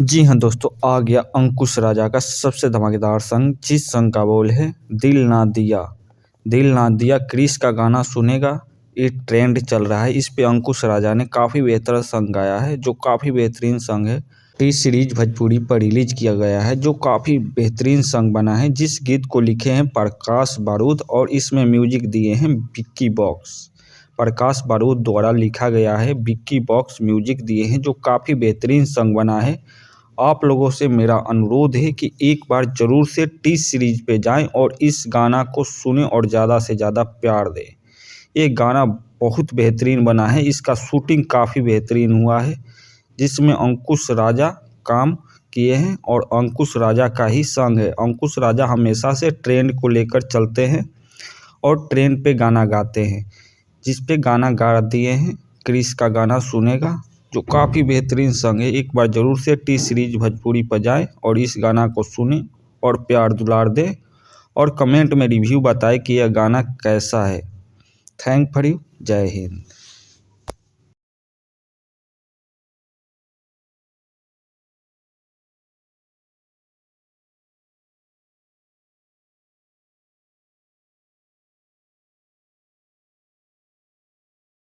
जी हाँ दोस्तों, आ गया अंकुश राजा का सबसे धमाकेदार सॉन्ग, जिस सॉन्ग का बोल है दिल ना दिया। दिल ना दिया क्रिस का गाना सुनेगा, ये ट्रेंड चल रहा है। इस पे अंकुश राजा ने काफ़ी बेहतर सॉन्ग गाया है, जो काफ़ी बेहतरीन सॉन्ग है। टी सीरीज भोजपुरी पर रिलीज किया गया है, जो काफ़ी बेहतरीन सॉन्ग बना है, जिस गीत को लिखे हैं प्रकाश बारूद और इसमें म्यूजिक दिए हैं विक्की बॉक्स। प्रकाश बारूद द्वारा लिखा गया है, विक्की बॉक्स म्यूजिक दिए हैं, जो काफ़ी बेहतरीन सॉन्ग बना है। आप लोगों से मेरा अनुरोध है कि एक बार ज़रूर से टी सीरीज पे जाएं और इस गाना को सुनें और ज़्यादा से ज़्यादा प्यार दें। ये गाना बहुत बेहतरीन बना है, इसका शूटिंग काफ़ी बेहतरीन हुआ है, जिसमें अंकुश राजा काम किए हैं और अंकुश राजा का ही सॉन्ग है। अंकुश राजा हमेशा से ट्रेंड को लेकर चलते हैं और ट्रेंड पे गाना गाते हैं। जिस पे गाना गा दिए हैं, क्रिस का गाना सुनेगा, जो काफ़ी बेहतरीन सॉन्ग है। एक बार ज़रूर से टी सीरीज भोजपुरी पर जाएं और इस गाना को सुनें और प्यार दुलार दें और कमेंट में रिव्यू बताएं कि यह गाना कैसा है। Thank for you. जय हिंद।